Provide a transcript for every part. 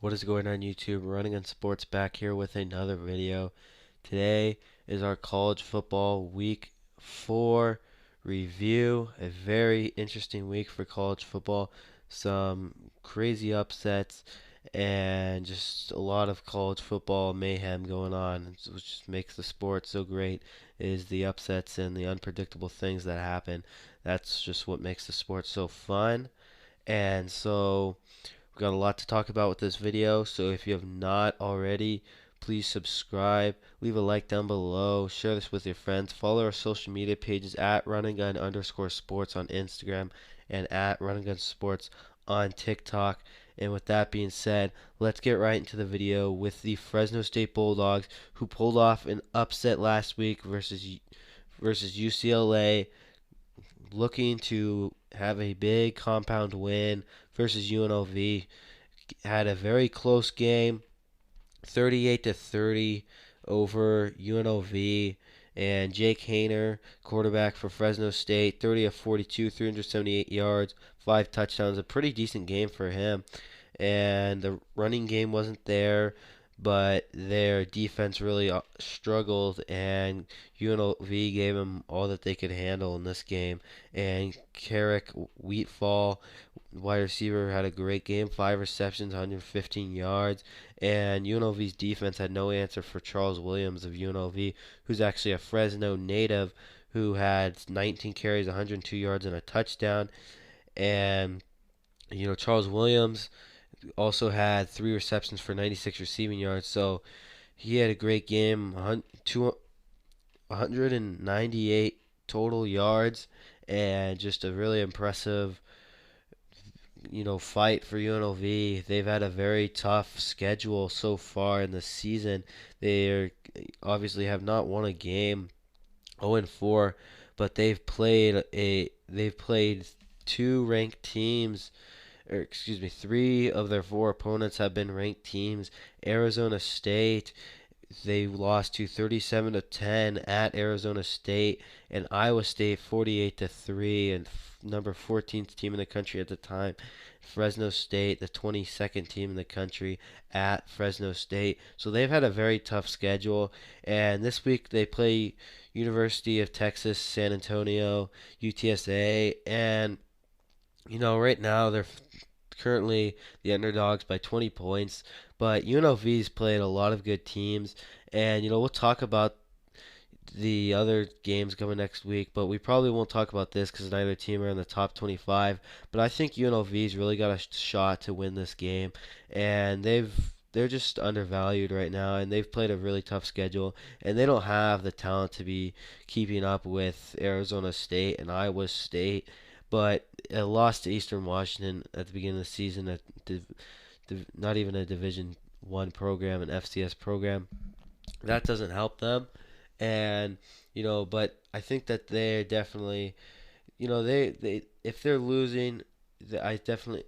What is going on YouTube? Running on Sports back here with another video. Today is our college football week 4 review. A very interesting week for college football. Some crazy upsets and just a lot of college football mayhem going on, which just makes the sport so great is the upsets and the unpredictable things that happen. That's just what makes the sport so fun. And so we've got a lot to talk about with this video, so if you have not already, please subscribe, leave a like down below, share this with your friends, follow our social media pages at runandgun_sports on Instagram and at runandgunsports on TikTok. And with that being said, let's get right into the video with the Fresno State Bulldogs, who pulled off an upset last week versus UCLA, looking to have a big compound win versus UNLV. Had a very close game, 38-30 over UNLV. And Jake Haener, quarterback for Fresno State, 30 of 42, 378 yards, 5 touchdowns. A pretty decent game for him. And the running game wasn't there, but their defense really struggled, and UNLV gave them all that they could handle in this game. And Carrick Wheatfall, wide receiver, had a great game, 5 receptions, 115 yards. And UNLV's defense had no answer for Charles Williams of UNLV, who's actually a Fresno native, who had 19 carries, 102 yards, and a touchdown. And Charles Williams also had 3 receptions for 96 receiving yards. So he had a great game, 198 total yards, and just a really impressive, fight for UNLV. They've had a very tough schedule so far in the season. They obviously have not won a game, 0-4, but they've played two ranked teams, or excuse me, three of their four opponents have been ranked teams. Arizona State, they lost to 37-10 at Arizona State, and Iowa State 48-3, and number 14th team in the country at the time. Fresno State, the 22nd team in the country at Fresno State. So they've had a very tough schedule, and this week they play University of Texas, San Antonio, UTSA, and right now they're currently the underdogs by 20 points, but UNLV's played a lot of good teams, and we'll talk about the other games coming next week, but we probably won't talk about this because neither team are in the top 25. But I think UNLV's really got a shot to win this game, and they're just undervalued right now, and they've played a really tough schedule, and they don't have the talent to be keeping up with Arizona State and Iowa State. But a loss to Eastern Washington at the beginning of the season, not even a Division I program, an FCS program, that doesn't help them. And but I think that they're definitely, they if they're losing, I definitely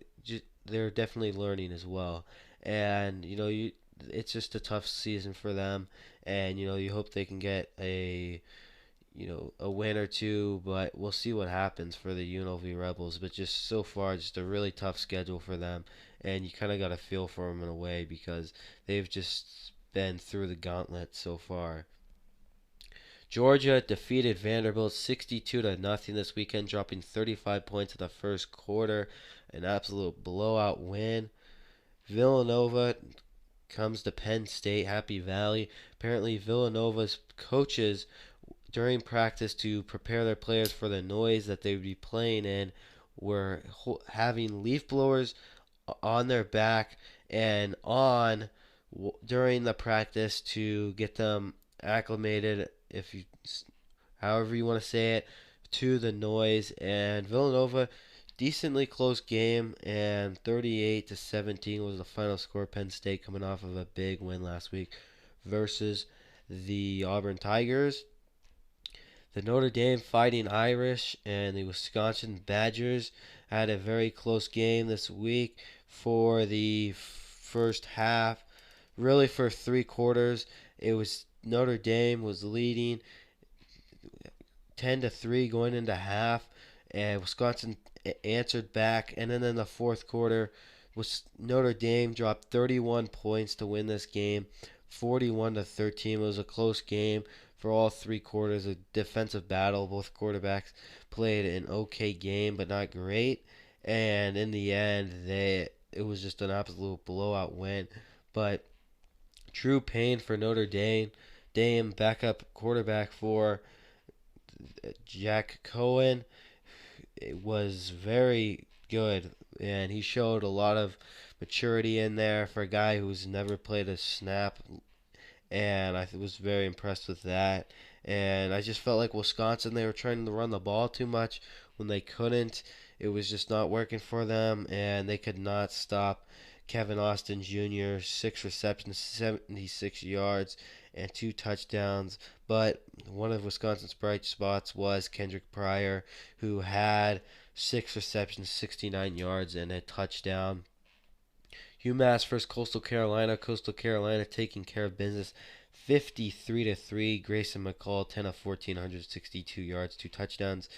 they're definitely learning as well. And it's just a tough season for them, and you hope they can get a win or two, but we'll see what happens for the UNLV Rebels. But just so far, just a really tough schedule for them, and you kind of got a feel for them in a way because they've just been through the gauntlet so far. Georgia defeated Vanderbilt 62 to nothing this weekend, dropping 35 points in the first quarter, an absolute blowout win. Villanova comes to Penn State, Happy Valley. Apparently, Villanova's coaches during practice to prepare their players for the noise that they would be playing in were having leaf blowers on their back and on during the practice to get them acclimated, if you however you want to say it, to the noise. And Villanova, decently close game, and 38-17 was the final score. Penn State coming off of a big win last week versus the Auburn Tigers. The Notre Dame Fighting Irish and the Wisconsin Badgers had a very close game this week for the first half. Really, for 3 quarters, it was Notre Dame was leading 10-3 going into half, and Wisconsin answered back. And then in the fourth quarter, Notre Dame dropped 31 points to win this game, 41-13. It was a close game for all 3 quarters, a defensive battle. Both quarterbacks played an okay game, but not great. And in the end, it was just an absolute blowout win. But true pain for Notre Dame. Dame, backup quarterback for Jack Cohen, it was very good, and he showed a lot of maturity in there for a guy who's never played a snap, and I was very impressed with that. And I just felt like Wisconsin, they were trying to run the ball too much when they couldn't. It was just not working for them, and they could not stop Kevin Austin Jr. 6 receptions, 76 yards, and 2 touchdowns. But one of Wisconsin's bright spots was Kendrick Pryor, who had 6 receptions, 69 yards, and a touchdown. UMass versus Coastal Carolina. Coastal Carolina taking care of business 53-3. Grayson McCall 10 of 14, 162 yards, 2 touchdowns.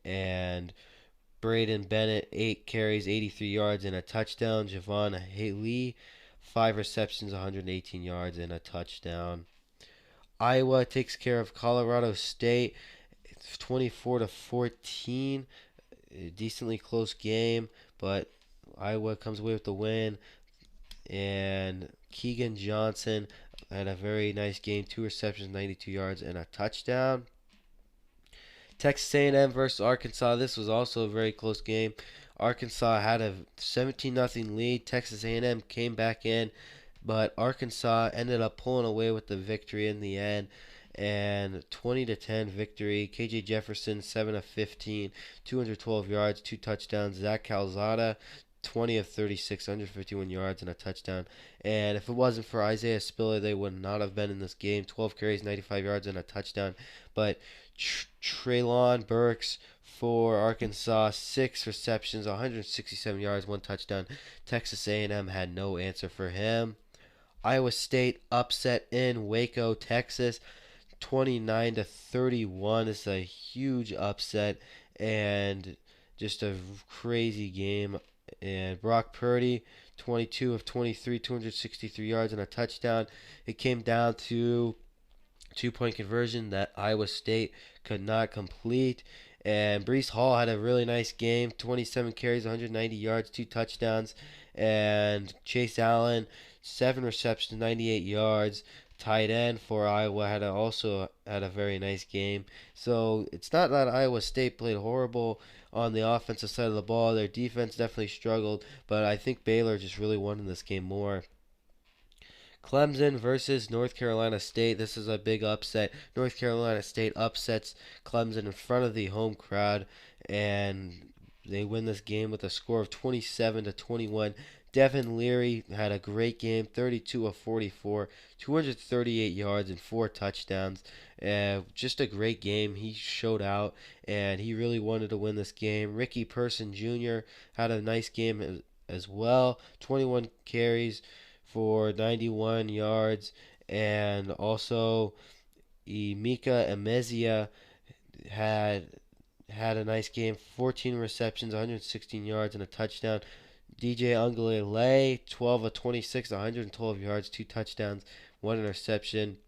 And Braden Bennett 8 carries, 83 yards, and a touchdown. Javon Haley 5 receptions, 118 yards, and a touchdown. Iowa takes care of Colorado State 24-14. A decently close game, but Iowa comes away with the win. And Keegan Johnson had a very nice game, 2 receptions, 92 yards, and a touchdown. Texas A&M versus Arkansas. This was also a very close game. Arkansas had a 17-0 lead. Texas A&M came back in, but Arkansas ended up pulling away with the victory in the end. And 20-10 victory. KJ Jefferson 7 of 15, 212 yards, 2 touchdowns. Zach Calzada 20 of 36, 151 yards, and a touchdown. And if it wasn't for Isaiah Spiller, they would not have been in this game. 12 carries, 95 yards, and a touchdown. But Treylon Burks for Arkansas, 6 receptions, 167 yards, 1 touchdown. Texas A&M had no answer for him. Iowa State upset in Waco, Texas, 29-31. It's a huge upset and just a crazy game. And Brock Purdy, 22 of 23, 263 yards and a touchdown. It came down to 2-point conversion that Iowa State could not complete. And Breece Hall had a really nice game, 27 carries, 190 yards, 2 touchdowns. And Chase Allen, 7 receptions, 98 yards. Tight end for Iowa also had a very nice game. So it's not that Iowa State played horrible on the offensive side of the ball. Their defense definitely struggled, but I think Baylor just really won in this game more. Clemson versus North Carolina State. This is a big upset. North Carolina State upsets Clemson in front of the home crowd, and they win this game with a score of 27-21. Devin Leary had a great game, 32 of 44, 238 yards and 4 touchdowns. Just a great game. He showed out, and he really wanted to win this game. Ricky Person Jr. had a nice game as well, 21 carries for 91 yards, and also Emeka Emezia had a nice game, 14 receptions, 116 yards, and a touchdown. DJ Uiagalelei, 12 of 26, 112 yards, 2 touchdowns, 1 interception.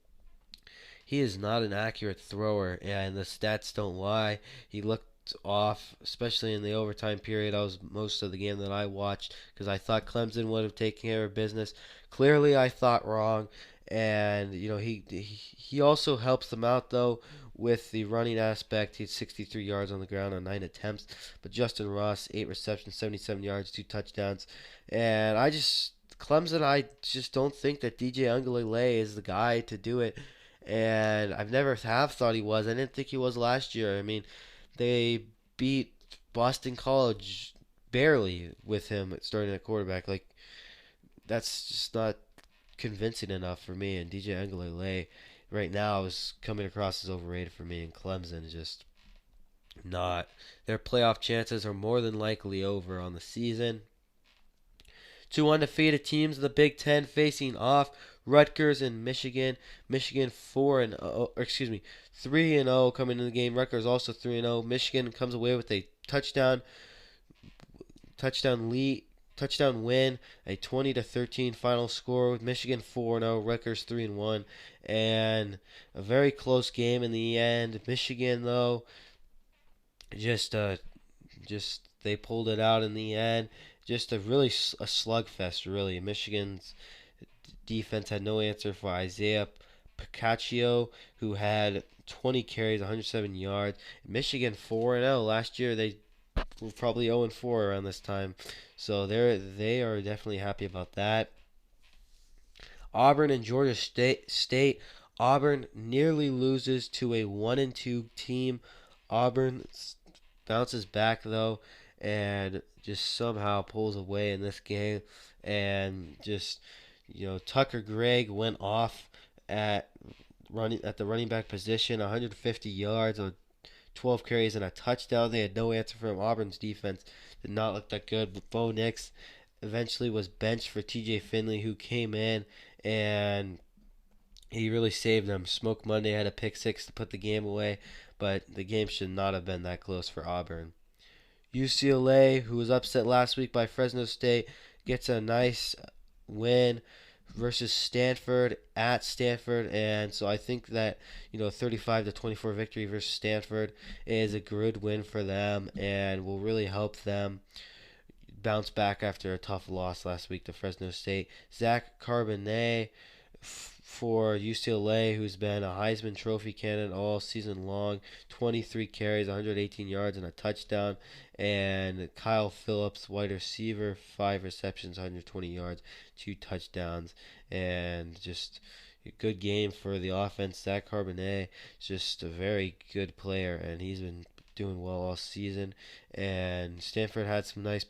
He is not an accurate thrower, and the stats don't lie. He looked off, especially in the overtime period. That was most of the game that I watched because I thought Clemson would have taken care of business. Clearly, I thought wrong, and he also helps them out though with the running aspect. He had 63 yards on the ground on 9 attempts. But Justin Ross, 8 receptions, 77 yards, 2 touchdowns, and Clemson, I just don't think that DJ Uiagalelei is the guy to do it, and I've never have thought he was. I didn't think he was last year. I mean, they beat Boston College barely with him starting at quarterback. Like, that's just not convincing enough for me. And DJ Uiagalelei right now is coming across as overrated for me. And Clemson is just not. Their playoff chances are more than likely over on the season. 2 undefeated teams in the Big Ten facing off. Rutgers and Michigan. Michigan 3-0 coming into the game. Rutgers also 3-0. Michigan comes away with a touchdown lead. touchdown win, a 20-13 final score with Michigan 4-0, Rutgers 3-1, and a very close game in the end. Michigan though just they pulled it out in the end. Just a slugfest really. Michigan's defense had no answer for Isaiah Picaccio, who had 20 carries, 107 yards. Michigan 4-0 last year. They were probably 0-4 around this time, so they are definitely happy about that. Auburn and Georgia State. Auburn nearly loses to a 1-2 team. Auburn bounces back though, and just somehow pulls away in this game, and just Tucker Gregg went off at the running back position, 150 yards on 12 carries and a touchdown. They had no answer for him. Auburn's defense did not look that good. But Bo Nix eventually was benched for TJ Finley, who came in and he really saved them. Smoke Monday had a pick six to put the game away, but the game should not have been that close for Auburn. UCLA, who was upset last week by Fresno State, gets a nice win versus Stanford at Stanford, and so I think that 35-24 victory versus Stanford is a good win for them and will really help them bounce back after a tough loss last week to Fresno State. Zach Charbonnet for UCLA, who's been a Heisman Trophy candidate all season long, 23 carries, 118 yards, and a touchdown. And Kyle Phillips, wide receiver, 5 receptions, 120 yards, 2 touchdowns, and just a good game for the offense. Zach Charbonnet is just a very good player, and he's been doing well all season. And Stanford had some nice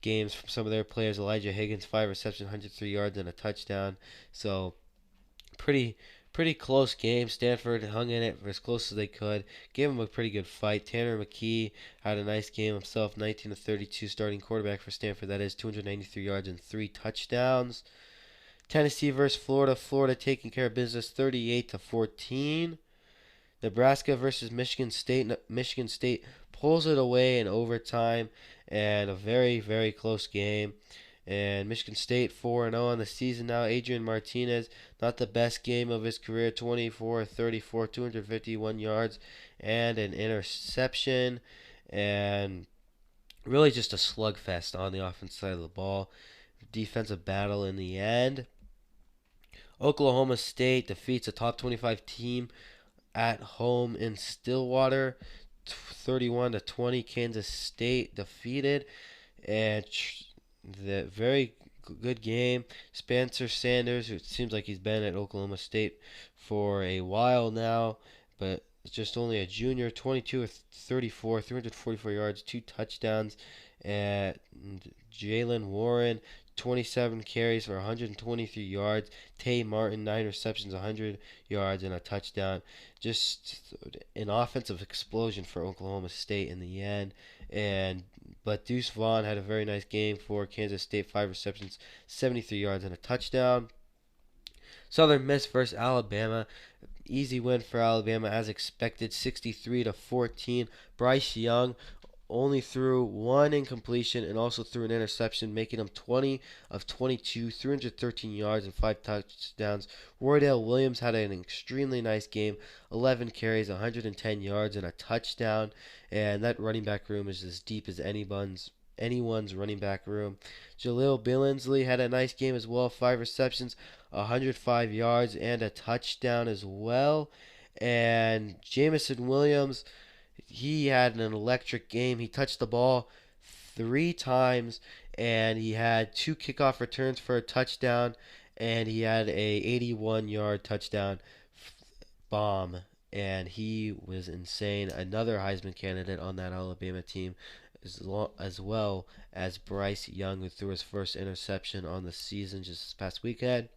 games from some of their players. Elijah Higgins, 5 receptions, 103 yards, and a touchdown. So pretty close game. Stanford hung in it as close as they could. Gave them a pretty good fight. Tanner McKee had a nice game himself, 19-32, starting quarterback for Stanford. That is 293 yards and 3 touchdowns. Tennessee versus Florida. Florida taking care of business, 38-14. Nebraska versus Michigan State. Michigan State pulls it away in overtime, and a very, very close game. And Michigan State 4-0 on the season now. Adrian Martinez, not the best game of his career, 24-34, 251 yards, and an interception. And really just a slugfest on the offensive side of the ball. Defensive battle in the end. Oklahoma State defeats a top 25 team at home in Stillwater, 31-20. Kansas State defeated, and the very good game. Spencer Sanders, who it seems like he's been at Oklahoma State for a while now, but just only a junior, 22-34, 344 yards, 2 touchdowns. And Jalen Warren, 27 carries for 123 yards. Tay Martin, 9 receptions, 100 yards, and a touchdown. Just an offensive explosion for Oklahoma State in the end. But Deuce Vaughn had a very nice game for Kansas State, 5 receptions, 73 yards, and a touchdown. Southern Miss versus Alabama. Easy win for Alabama as expected, 63-14. Bryce Young only threw 1 incompletion and also threw an interception, making him 20 of 22, 313 yards and 5 touchdowns. Roydale Williams had an extremely nice game, 11 carries, 110 yards and a touchdown. And that running back room is as deep as anyone's running back room. Jaleel Billingsley had a nice game as well, 5 receptions, 105 yards and a touchdown as well. And Jamison Williams, he had an electric game. He touched the ball 3 times, and he had 2 kickoff returns for a touchdown, and he had a 81-yard touchdown bomb, and he was insane. Another Heisman candidate on that Alabama team, as well as Bryce Young, who threw his first interception on the season just this past weekend.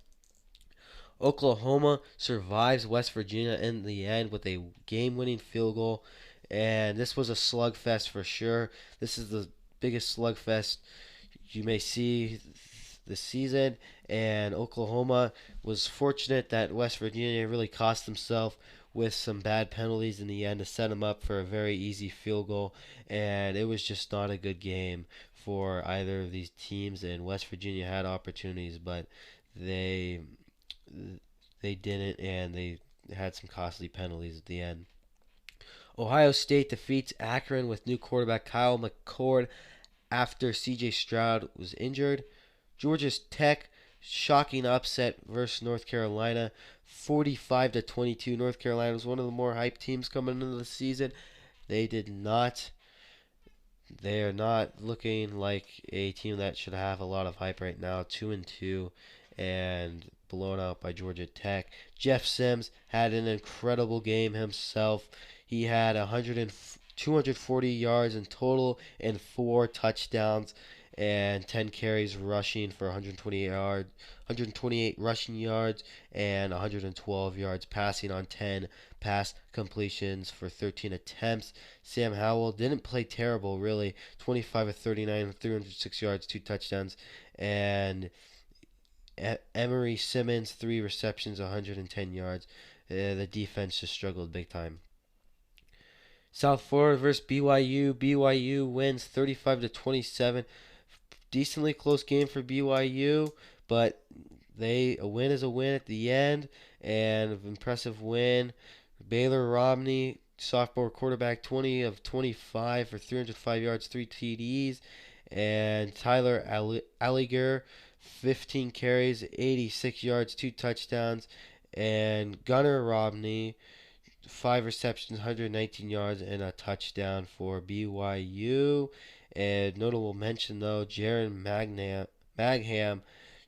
Oklahoma survives West Virginia in the end with a game-winning field goal. And this was a slugfest for sure. This is the biggest slugfest you may see this season. And Oklahoma was fortunate that West Virginia really cost themselves with some bad penalties in the end to set them up for a very easy field goal. And it was just not a good game for either of these teams, and West Virginia had opportunities, but they they didn't, and they had some costly penalties at the end. Ohio State defeats Akron with new quarterback Kyle McCord after C.J. Stroud was injured. Georgia Tech shocking upset versus North Carolina, 45-22. North Carolina was one of the more hyped teams coming into the season. They did not. They are not looking like a team that should have a lot of hype right now. 2-2, and blown out by Georgia Tech. Jeff Sims had an incredible game himself. He had 240 yards in total and 4 touchdowns and 10 carries rushing for 128 rushing yards and 112 yards passing on 10 pass completions for 13 attempts. Sam Howell didn't play terrible, really. 25 of 39, 306 yards, 2 touchdowns. And Emery Simmons, 3 receptions, 110 yards. The defense just struggled big time. South Florida versus BYU. BYU wins 35-27. Decently close game for BYU, but a win is a win at the end, and an impressive win. Baylor Romney, sophomore quarterback, 20 of 25 for 305 yards, 3 TDs, and Tyler Alliger, 15 carries, 86 yards, 2 touchdowns, and Gunnar Romney, 5 receptions, 119 yards, and a touchdown for BYU. And notable mention though, Jaron Magham,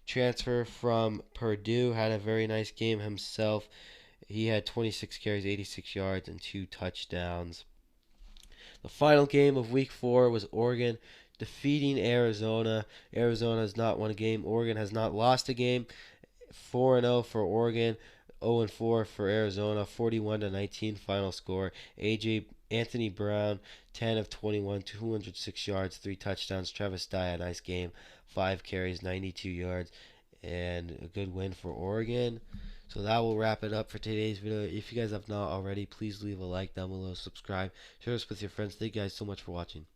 transfer from Purdue, had a very nice game himself. He had 26 carries, 86 yards, and 2 touchdowns. The final game of Week 4 was Oregon defeating Arizona. Arizona has not won a game. Oregon has not lost a game. 4-0 for Oregon. 0-4 for Arizona. 41-19 final score. Anthony Brown, 10 of 21, 206 yards, 3 touchdowns. Travis Dye, a nice game, 5 carries, 92 yards, and a good win for Oregon. So that will wrap it up for today's video. If you guys have not already, please leave a like down below, subscribe, share this with your friends. Thank you guys so much for watching.